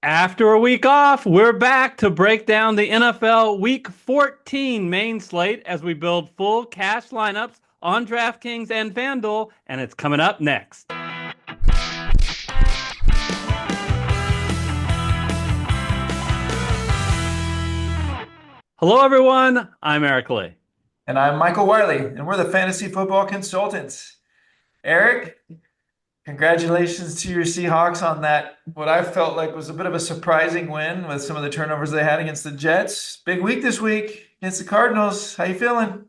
After a week off, we're back to break down the NFL Week 14 main slate as we build full cash lineups on DraftKings and FanDuel, and it's coming up next. Hello, everyone. I'm Eric Lee. And I'm Michael Wiley, and we're the Fantasy Football Consultants. Eric, congratulations to your Seahawks on that, what I felt like was a bit of a surprising win with some of the turnovers they had against the Jets. Big week this week against the Cardinals. How you feeling?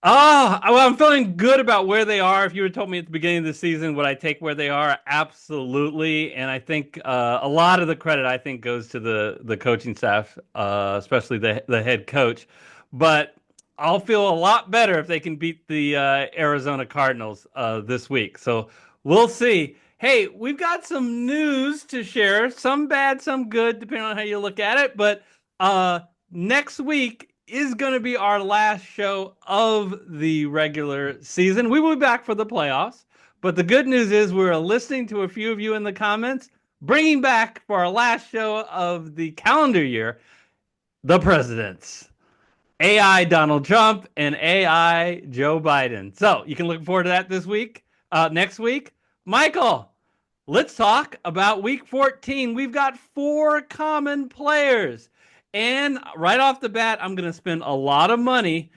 I'm feeling good about where they are. If you had told me at the beginning of the season, would I take where they are? Absolutely. And I think a lot of the credit, I think, goes to the coaching staff, especially the head coach. But I'll feel a lot better if they can beat the Arizona Cardinals this week. So we'll see. Hey, we've got some news to share, some bad, some good, depending on how you look at it. But next week is going to be our last show of the regular season. We will be back for the playoffs. But the good news is we're listening to a few of you in the comments, bringing back for our last show of the calendar year, the presidents. AI Donald Trump and AI Joe Biden. So you can look forward to that this week, next week. Michael, let's talk about week 14. We've got 4 common players. And right off the bat, I'm going to spend a lot of money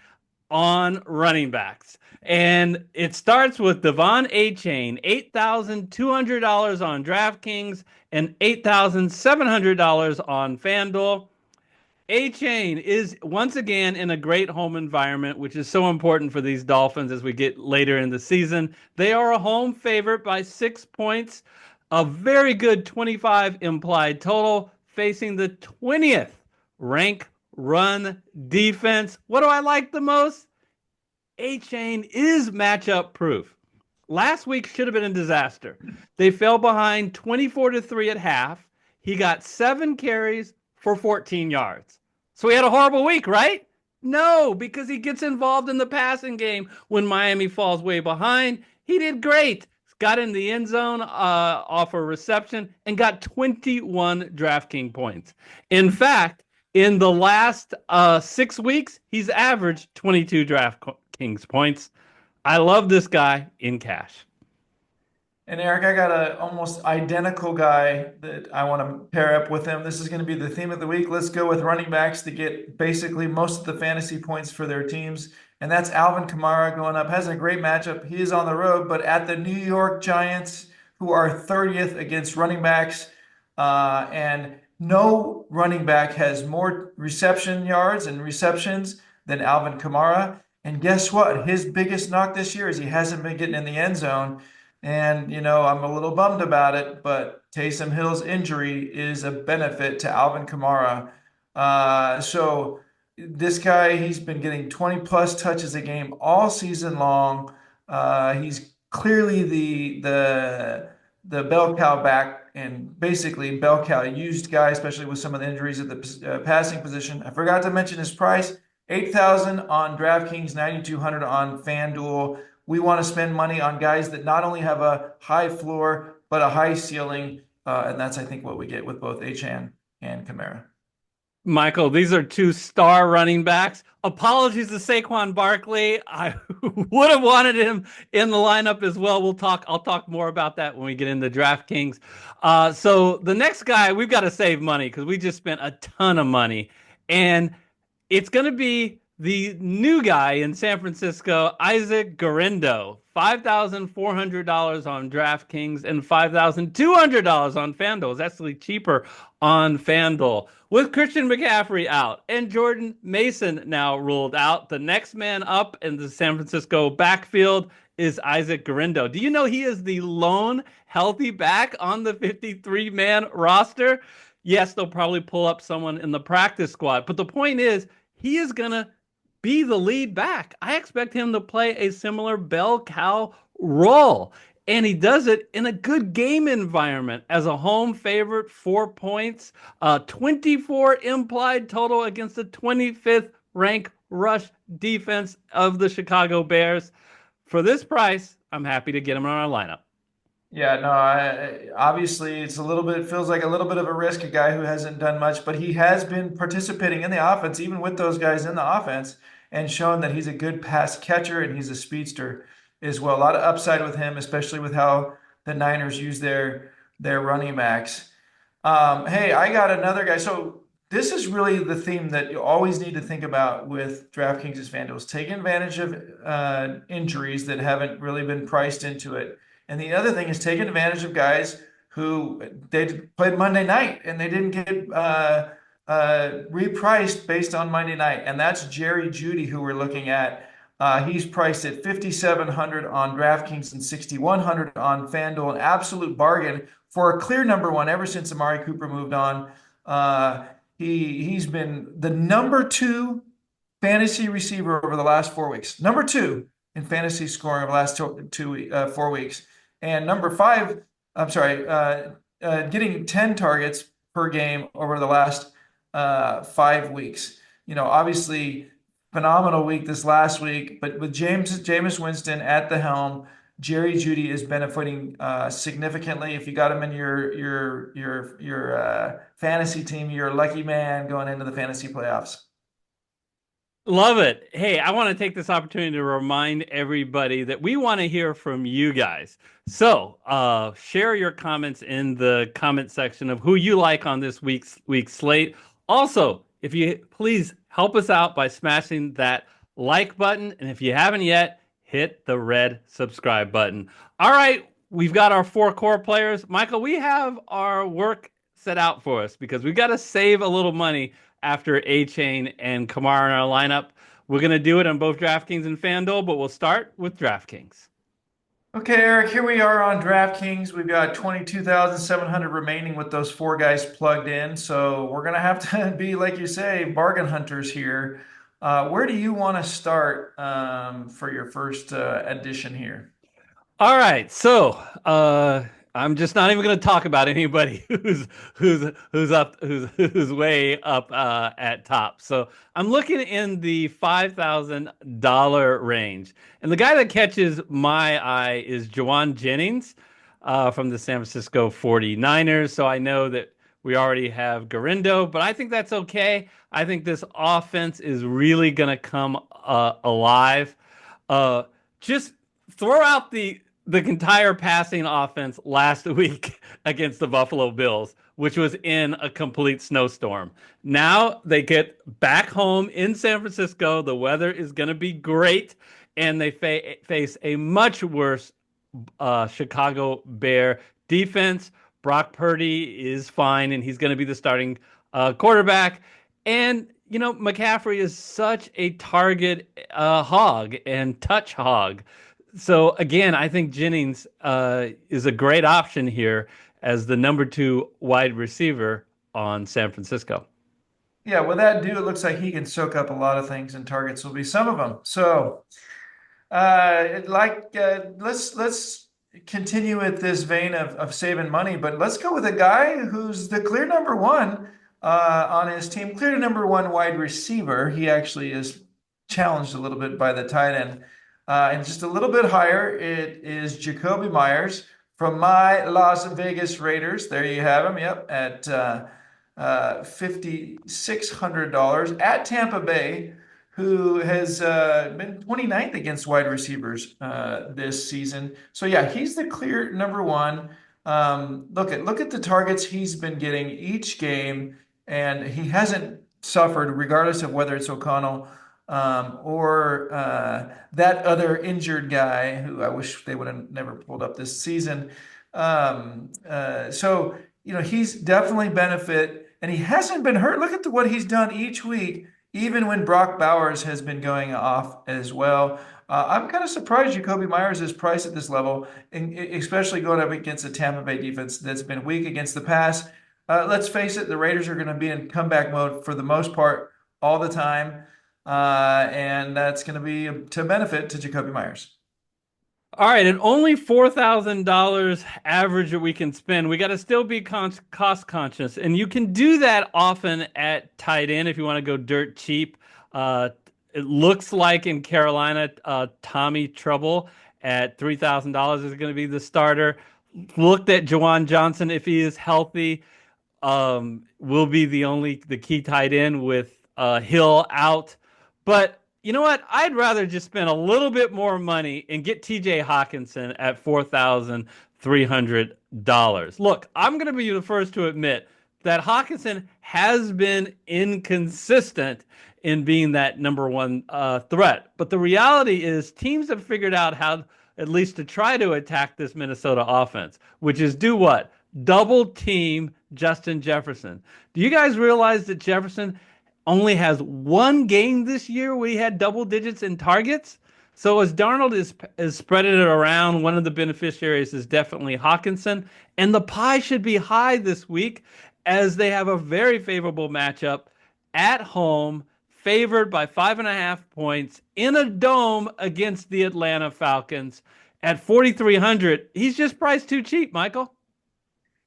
on running backs. And it starts with Devon Achane, $8,200 on DraftKings and $8,700 on FanDuel. Achane is once again in a great home environment, which is so important for these Dolphins as we get later in the season. They are a home favorite by 6 points, a very good 25 implied total, facing the 20th ranked run defense. What do I like the most? Achane is matchup proof. Last week should have been a disaster. They fell behind 24-3 at half. He got 7 carries for 14 yards. So he had a horrible week, right? No, because he gets involved in the passing game when Miami falls way behind. He did great. Got in the end zone off a reception and got 21 DraftKings points. In fact, in the last 6 weeks, he's averaged 22 DraftKings points. I love this guy in cash. And Eric, I got a almost identical guy that I want to pair up with him. This is going to be the theme of the week. Let's go with running backs to get basically most of the fantasy points for their teams. And that's Alvin Kamara going up. Has a great matchup. He is on the road, but at the New York Giants, who are 30th against running backs. And no running back has more reception yards and receptions than Alvin Kamara. And guess what? His biggest knock this year is he hasn't been getting in the end zone. And, I'm a little bummed about it, but Taysom Hill's injury is a benefit to Alvin Kamara. So this guy, he's been getting 20 plus touches a game all season long. He's clearly the bell cow back, and basically bell cow used guy, especially with some of the injuries at the passing position. I forgot to mention his price, 8,000 on DraftKings, 9,200 on FanDuel. We want to spend money on guys that not only have a high floor, but a high ceiling. And that's, I think, what we get with both Achane and Kamara. Michael, these are 2 star running backs. Apologies to Saquon Barkley. I would have wanted him in the lineup as well. I'll talk more about that when we get into DraftKings. So the next guy, we've got to save money because we just spent a ton of money. And it's going to be the new guy in San Francisco, Isaac Guerendo, $5,400 on DraftKings and $5,200 on FanDuel. It's actually cheaper on FanDuel. With Christian McCaffrey out and Jordan Mason now ruled out, the next man up in the San Francisco backfield is Isaac Guerendo. Do you know he is the lone healthy back on the 53-man roster? Yes, they'll probably pull up someone in the practice squad, but the point is he is going to be the lead back. I expect him to play a similar bell cow role. And he does it in a good game environment as a home favorite, 4 points, 24 implied total against the 25th ranked rush defense of the Chicago Bears. For this price, I'm happy to get him on our lineup. Yeah, no, obviously it's a little bit, feels like a little bit of a risk, a guy who hasn't done much, but he has been participating in the offense, even with those guys in the offense, and shown that he's a good pass catcher and he's a speedster as well. A lot of upside with him, especially with how the Niners use their running backs. Hey, I got another guy. So this is really the theme that you always need to think about with DraftKings and FanDuel is taking advantage of injuries that haven't really been priced into it. And the other thing is taking advantage of guys who they played Monday night and they didn't get repriced based on Monday night. And that's Jerry Jeudy, who we're looking at. He's priced at 5,700 on DraftKings and 6,100 on FanDuel, an absolute bargain for a clear number one ever since Amari Cooper moved on. He's been the number two fantasy receiver over the last 4 weeks. Number two in fantasy scoring over the last 4 weeks. And number five, I'm sorry, getting 10 targets per game over the last 5 weeks. Obviously, phenomenal week this last week, but with Jameis Winston at the helm, Jerry Jeudy is benefiting significantly. If you got him in your fantasy team, you're a lucky man going into the fantasy playoffs. Love it. Hey, I want to take this opportunity to remind everybody that we want to hear from you guys. So share your comments in the comment section of who you like on this week's slate. Also, if you please help us out by smashing that like button. And if you haven't yet, hit the red subscribe button. All right, we've got our four core players. Michael, we have our work set out for us because we've got to save a little money after A-Chain and Kamara in our lineup. We're going to do it on both DraftKings and FanDuel, but we'll start with DraftKings. Okay, Eric, here we are on DraftKings. We've got 22,700 remaining with those four guys plugged in. So we're going to have to be, like you say, bargain hunters here. Where do you want to start for your first edition here? All right, so I'm just not even going to talk about anybody who's way up at top. So I'm looking in the $5,000 range, and the guy that catches my eye is Juwan Jennings from the San Francisco 49ers. So I know that we already have Garindo, but I think that's okay. I think this offense is really going to come alive. Just throw out the entire passing offense last week against the Buffalo Bills, which was in a complete snowstorm. Now they get back home in San Francisco. The weather is going to be great, and they face a much worse Chicago Bear defense. Brock Purdy is fine, and he's going to be the starting quarterback. And McCaffrey is such a target hog and touch hog. So again, I think Jennings is a great option here as the number two wide receiver on San Francisco. Yeah, with that dude, it looks like he can soak up a lot of things, and targets will be some of them. So, let's continue with this vein of saving money, but let's go with a guy who's the clear number one on his team, clear number one wide receiver. He actually is challenged a little bit by the tight end. And just a little bit higher, it is Jacoby Myers from my Las Vegas Raiders. There you have him. Yep, at $5,600 at Tampa Bay, who has been 29th against wide receivers this season. So yeah, he's the clear number one. Look at the targets he's been getting each game, and he hasn't suffered, regardless of whether it's O'Connell or that other injured guy who I wish they would have never pulled up this season. So he's definitely benefit, and he hasn't been hurt. Look at what he's done each week, even when Brock Bowers has been going off as well. I'm kind of surprised Jacoby Myers is priced at this level, and especially going up against a Tampa Bay defense that's been weak against the pass. Let's face it, the Raiders are going to be in comeback mode for the most part all the time. And that's going to be to benefit to Jacoby Myers. All right, and only $4,000 average that we can spend. We got to still be cost conscious, and you can do that often at tight end if you want to go dirt cheap. It looks like in Carolina, Tommy Trouble at $3,000 is going to be the starter. looked at Jawan Johnson if he is healthy. Will be the key tight end with Hill out. But you know what? I'd rather just spend a little bit more money and get TJ Hawkinson at $4,300. Look, I'm going to be the first to admit that Hawkinson has been inconsistent in being that number one threat. But the reality is, teams have figured out how, at least to try to attack this Minnesota offense, which is do what? Double team Justin Jefferson. Do you guys realize that Jefferson only has one game this year where he had double digits in targets? So as Darnold is spreading it around, one of the beneficiaries is definitely Hawkinson, and the pie should be high this week as they have a very favorable matchup at home, favored by 5.5 points in a dome against the Atlanta Falcons at 4,300. He's just priced too cheap, Michael.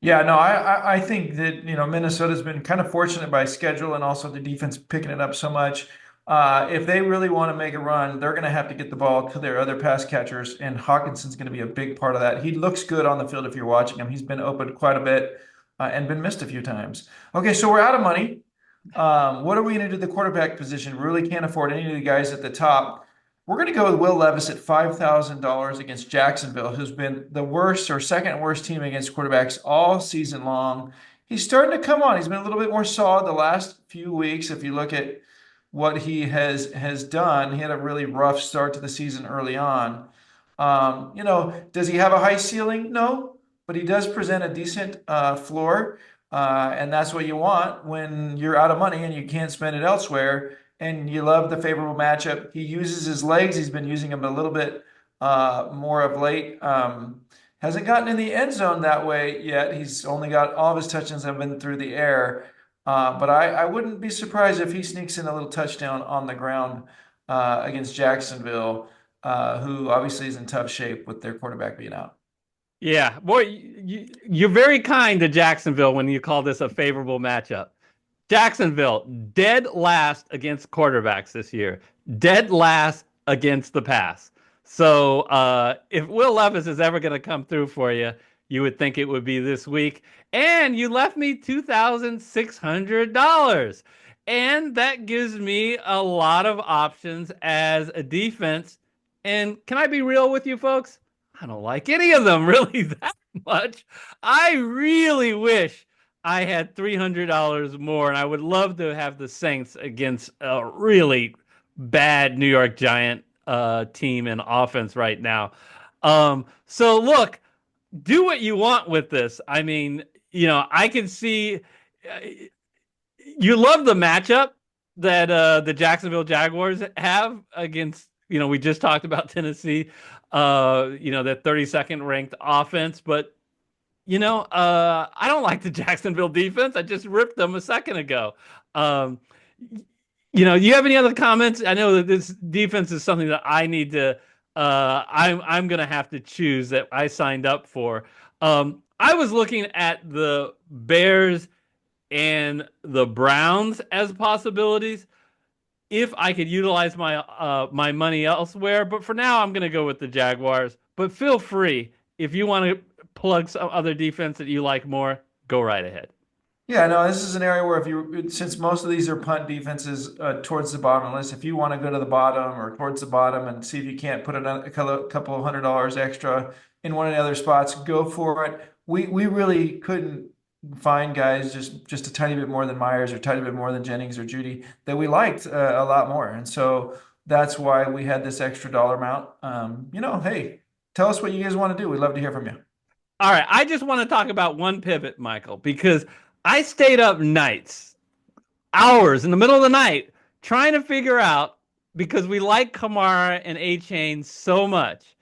Yeah, no, I think that, Minnesota's been kind of fortunate by schedule and also the defense picking it up so much. If they really want to make a run, they're going to have to get the ball to their other pass catchers, and Hawkinson's going to be a big part of that. He looks good on the field if you're watching him. He's been open quite a bit and been missed a few times. Okay, so we're out of money. What are we going to do at the quarterback position? We really can't afford any of the guys at the top. We're going to go with Will Levis at $5,000 against Jacksonville, who's been the worst or second worst team against quarterbacks all season long. He's starting to come on. He's been a little bit more solid the last few weeks. If you look at what he has done, he had a really rough start to the season early on. Does he have a high ceiling? No, but he does present a decent floor, and that's what you want when you're out of money and you can't spend it elsewhere and you love the favorable matchup. He uses his legs. He's been using them a little bit more of late. Hasn't gotten in the end zone that way yet. He's only got all of his touchdowns have been through the air. But I wouldn't be surprised if he sneaks in a little touchdown on the ground against Jacksonville, who obviously is in tough shape with their quarterback being out. Yeah, boy, you're very kind to Jacksonville when you call this a favorable matchup. Jacksonville, dead last against quarterbacks this year, dead last against the pass. So if Will Levis is ever going to come through for you, you would think it would be this week. And you left me $2,600. And that gives me a lot of options as a defense. And can I be real with you folks? I don't like any of them really that much. I really wish I had $300 more, and I would love to have the Saints against a really bad New York Giant team and offense right now. So look, do what you want with this. I mean, I can see you love the matchup that the Jacksonville Jaguars have against, we just talked about Tennessee, that 32nd ranked offense, but I don't like the Jacksonville defense. I just ripped them a second ago. You have any other comments? I know that this defense is something that I need to. I'm going to have to choose that I signed up for. I was looking at the Bears and the Browns as possibilities if I could utilize my money elsewhere. But for now, I'm going to go with the Jaguars. But feel free if you want to plug some other defense that you like more, go right ahead. Yeah, no, this is an area where since most of these are punt defenses towards the bottom of the list, if you want to go to the bottom or towards the bottom and see if you can't put a couple of $100 extra in one of the other spots, go for it. We really couldn't find guys just a tiny bit more than Myers or a tiny bit more than Jennings or Judy that we liked a lot more. And so that's why we had this extra dollar amount. Hey, tell us what you guys want to do. We'd love to hear from you. All right. I just want to talk about one pivot, Michael, because I stayed up nights, hours in the middle of the night, trying to figure out, because we like Kamara and A-Chain so much.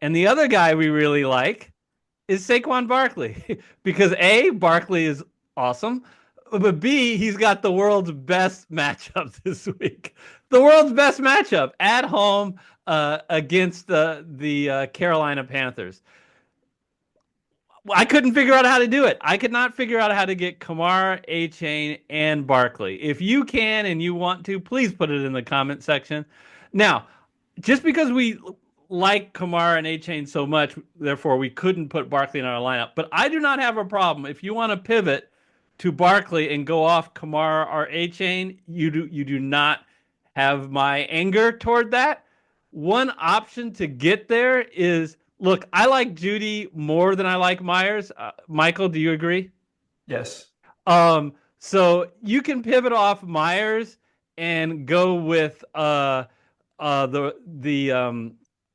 And the other guy we really like is Saquon Barkley, because A, Barkley is awesome, but B, he's got the world's best matchup this week. The world's best matchup at home against the Carolina Panthers. I couldn't figure out how to do it. I could not figure out how to get Kamara, A-Chain, and Barkley. If you can and you want to, please put it in the comment section. Now, just because like Kamara and A-Chain so much, therefore we couldn't put Barkley in our lineup. But I do not have a problem. If you want to pivot to Barkley and go off Kamara or A-Chain, you do not have my anger toward that. One option to get there is, look, I like Judy more than I like Myers. Michael, do you agree? Yes. So you can pivot off Myers and go with the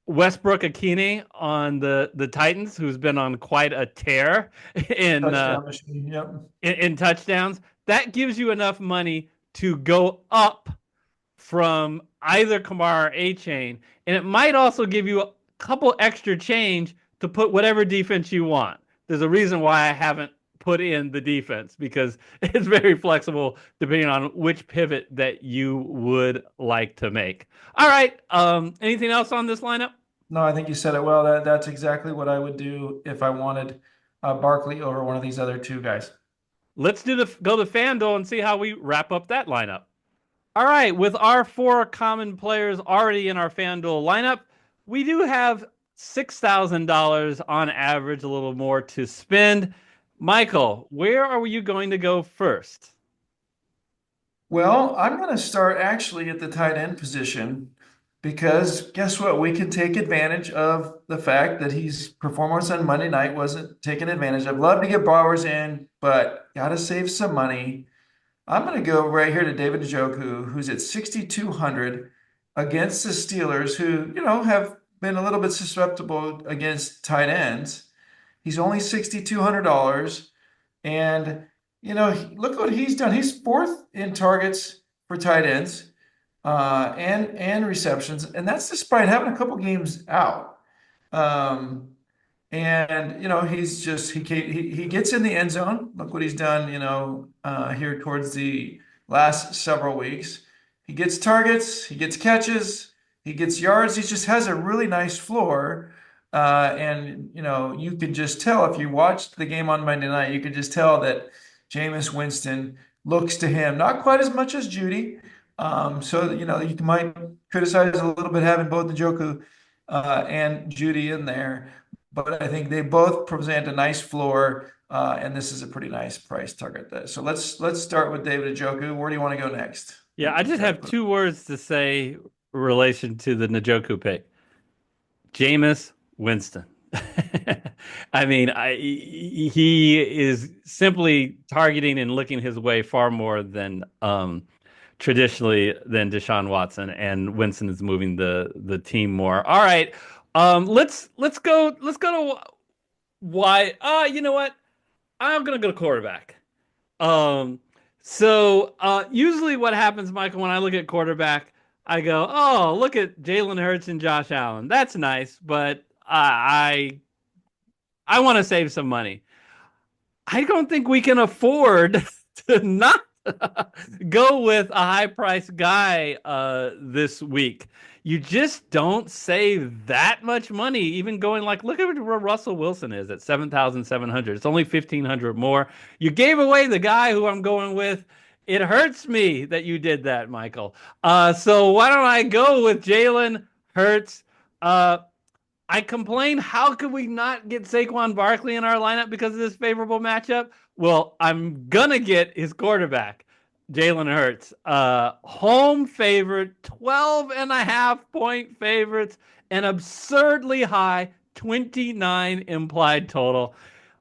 Westbrook Akine on the Titans, who's been on quite a tear in Touchdown machine. Yep. in touchdowns. That gives you enough money to go up from either Kamara or A-Chain, and it might also give you a couple extra change to put whatever defense you want. There's a reason why I haven't put in the defense, because it's very flexible depending on which pivot that you would like to make. All right. Anything else on this lineup? No, I think you said it well. That's exactly what I would do if I wanted Barkley over one of these other two guys. Let's go to FanDuel and see how we wrap up that lineup. All right, with our 4 common players already in our FanDuel lineup, we do have $6,000 on average, a little more to spend. Michael, where are you going to go first? Well, I'm going to start actually at the tight end position because guess what? We can take advantage of the fact that his performance on Monday night wasn't taken advantage of. Love to get Bowers in, but got to save some money. I'm going to go right here to David Njoku, who's at 6,200 against the Steelers, who, have been a little bit susceptible against tight ends. He's only $6,200. And, look what he's done. He's fourth in targets for tight ends and receptions. And that's despite having a couple games out. And he gets in the end zone. Look what he's done, here towards the last several weeks. He gets targets, he gets catches, he gets yards. He just has a really nice floor. And you could just tell if you watched the game on Monday night, you could just tell that Jameis Winston looks to him not quite as much as Judy. So you might criticize a little bit having both Njoku and Judy in there. But I think they both present a nice floor, and this is a pretty nice price target. So let's start with David Njoku. Where do you want to go next? Yeah, I just have 2 words to say in relation to the Njoku pick. Jameis Winston. I mean, he is simply targeting and looking his way far more than traditionally than Deshaun Watson, and Winston is moving the team more. All right. Let's go to why. You know what? I'm gonna go to quarterback. Usually what happens, Michael, when I look at quarterback, I go, oh, look at Jalen Hurts and Josh Allen. That's nice, but I want to save some money. I don't think we can afford to not go with a high-priced guy this week. You just don't save that much money, even going look at where Russell Wilson is at 7,700. It's only 1,500 more. You gave away the guy who I'm going with. It hurts me that you did that, Michael. So why don't I go with Jalen Hurts? I complain, how could we not get Saquon Barkley in our lineup because of this favorable matchup? Well, I'm going to get his quarterback, Jalen Hurts. Home favorite, 12.5-point favorites, an absurdly high 29 implied total.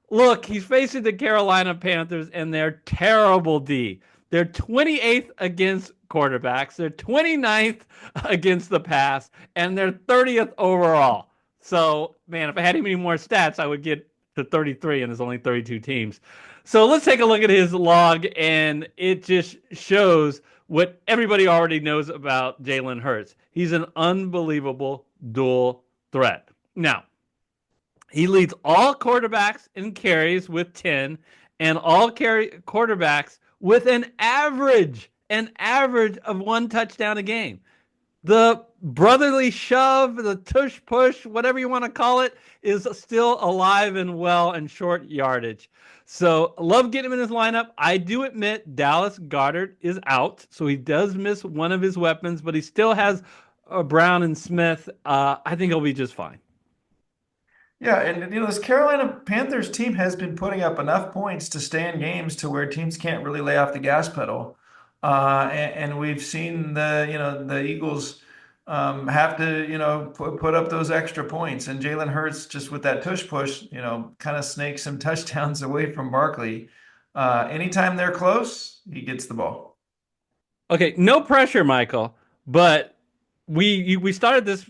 Look, he's facing the Carolina Panthers and their terrible D. They're 28th against quarterbacks. They're 29th against the pass, and they're 30th overall. So, man, if I had any more stats, I would get to 33, and there's only 32 teams. So let's take a look at his log, and it just shows what everybody already knows about Jalen Hurts. He's an unbelievable dual threat. Now, he leads all quarterbacks in carries with 10, and all quarterbacks with an average of 1 touchdown a game. The brotherly shove, the tush push, whatever you want to call it, is still alive and well and short yardage. So love getting him in his lineup. I do admit Dallas Goedert is out, so he does miss one of his weapons, but he still has Brown and Smith, I think he'll be just fine. Yeah, and this Carolina Panthers team has been putting up enough points to stay in games to where teams can't really lay off the gas pedal. And we've seen the Eagles have to, put up those extra points. And Jalen Hurts just with that tush push, kind of snakes some touchdowns away from Barkley. Anytime they're close, he gets the ball. Okay, no pressure, Michael, but we started this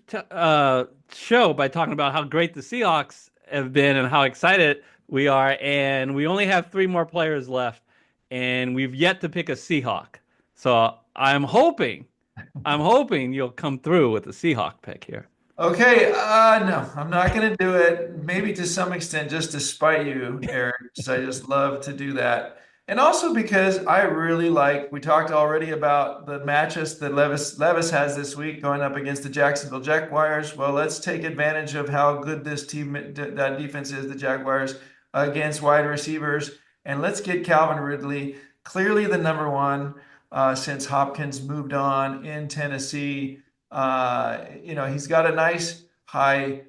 show by talking about how great the Seahawks have been and how excited we are, and we only have three more players left, and we've yet to pick a Seahawk. So I'm hoping you'll come through with the Seahawk pick here. Okay, no, I'm not going to do it. Maybe to some extent, just to spite you, Eric, because I just love to do that. And also because I really like, we talked already about the matches that Levis has this week going up against the Jacksonville Jaguars. Well, let's take advantage of how good this team, that defense is, the Jaguars, against wide receivers. And let's get Calvin Ridley, clearly the number one since Hopkins moved on in Tennessee. He's got a nice high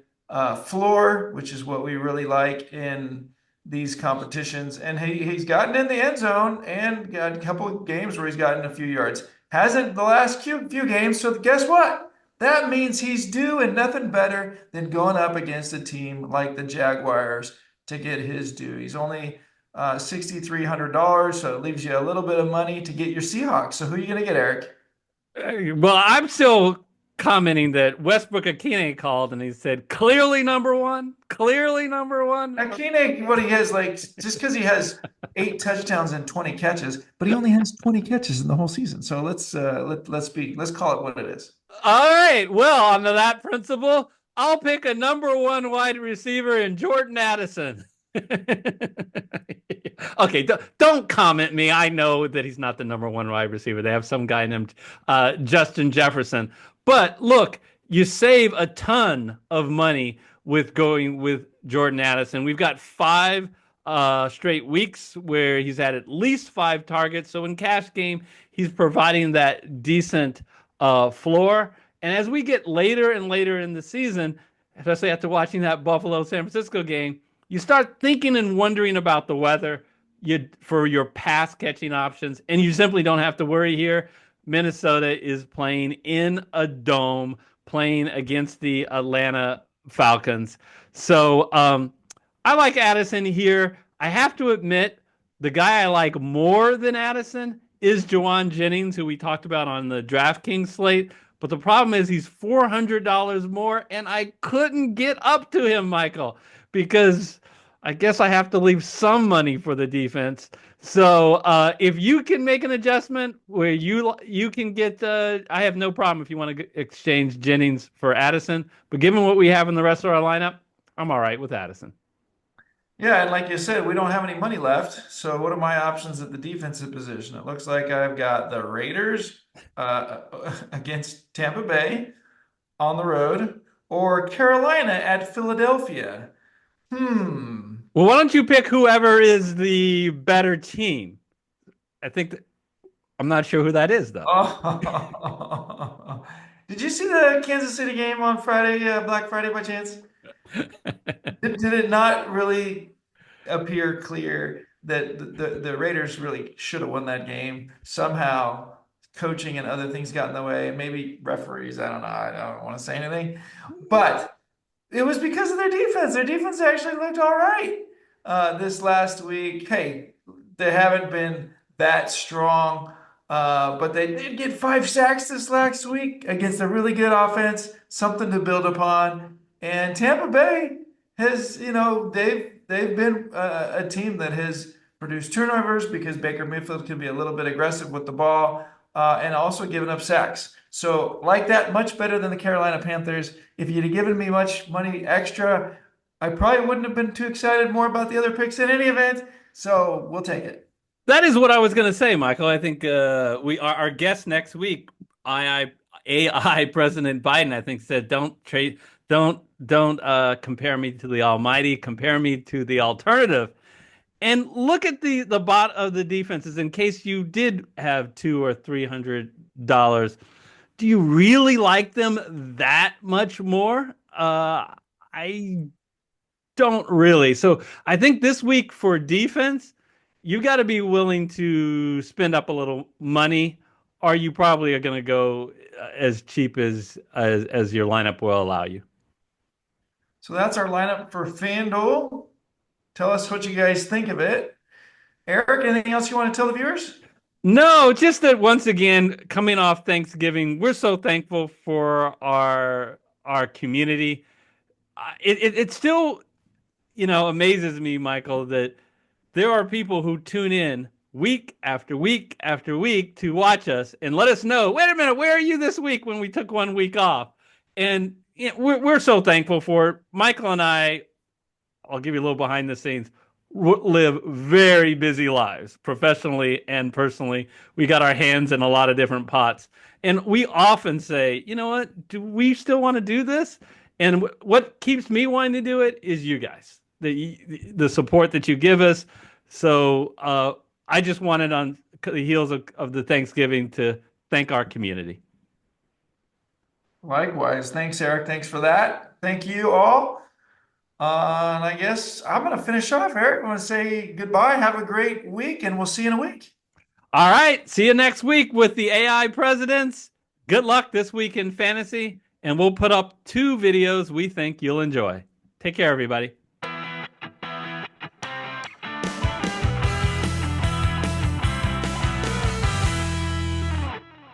floor, which is what we really like in these competitions. And he's gotten in the end zone and got a couple of games where he's gotten a few yards. Hasn't the last few games. So guess what? That means he's due and nothing better than going up against a team like the Jaguars to get his due. He's only $6,300, so it leaves you a little bit of money to get your Seahawks. So who are you going to get, Eric? Well, I'm still commenting that Westbrook Akine called and he said, clearly number one, clearly number one. Akine, what he has, like, just because he has 8 touchdowns and 20 catches, but he only has 20 catches in the whole season. So let's call it what it is. All right. Well, on that principle, I'll pick a number one wide receiver in Jordan Addison. Okay, don't comment me. I know that he's not the number one wide receiver. They have some guy named Justin Jefferson. But look, you save a ton of money with going with Jordan Addison. We've got 5 straight weeks where he's had at least 5 targets. So in cash game, he's providing that decent floor. And as we get later and later in the season, especially after watching that Buffalo-San Francisco game, you start thinking and wondering about the weather for your pass catching options, and you simply don't have to worry here. Minnesota is playing in a dome, playing against the Atlanta Falcons. So I like Addison here. I have to admit, the guy I like more than Addison is Juwan Jennings, who we talked about on the DraftKings slate. But the problem is he's $400 more, and I couldn't get up to him, Michael, because I guess I have to leave some money for the defense. So if you can make an adjustment where you can get, I have no problem if you want to exchange Jennings for Addison. But given what we have in the rest of our lineup, I'm all right with Addison. Yeah, and like you said, we don't have any money left. So what are my options at the defensive position? It looks like I've got the Raiders against Tampa Bay on the road, or Carolina at Philadelphia. Well, why don't you pick whoever is the better team? I think I'm not sure who that is, though. Oh. Did you see the Kansas City game on Friday, Black Friday, by chance? Did it not really appear clear that the Raiders really should have won that game? Somehow, coaching and other things got in the way. Maybe referees. I don't know. I don't want to say anything, but it was because of their defense. Their defense actually looked all right this last week. Hey, they haven't been that strong, but they did get 5 sacks this last week against a really good offense. Something to build upon. And Tampa Bay has, they've been a team that has produced turnovers because Baker Mayfield can be a little bit aggressive with the ball and also giving up sacks. So like that, much better than the Carolina Panthers. If you'd have given me much money extra, I probably wouldn't have been too excited more about the other picks in any event. So we'll take it. That is what I was going to say, Michael. I think our guest next week, AI President Biden, I think said, don't compare me to the Almighty, compare me to the alternative. And look at the bot of the defenses in case you did have $200 or $300. do you really like them that much more? I don't really. So I think this week for defense, you got to be willing to spend up a little money, or you probably are going to go as cheap as your lineup will allow you. So that's our lineup for FanDuel. Tell us what you guys think of it. Eric, anything else you want to tell the viewers? No, just that once again, coming off Thanksgiving, we're so thankful for our community. It still, amazes me, Michael, that there are people who tune in week after week after week to watch us and let us know, wait a minute, where are you this week when we took 1 week off? And we're so thankful for it. Michael and I'll give you a little behind the scenes, live very busy lives, professionally and personally. We got our hands in a lot of different pots. And we often say, you know what, do we still want to do this? And what keeps me wanting to do it is you guys, the support that you give us. So I just wanted on the heels of the Thanksgiving to thank our community. Likewise. Thanks, Eric. Thanks for that. Thank you all. And I guess I'm going to finish off, Eric. I want to say goodbye. Have a great week, and we'll see you in a week. All right. See you next week with the AI presidents. Good luck this week in fantasy, and we'll put up 2 videos we think you'll enjoy. Take care, everybody.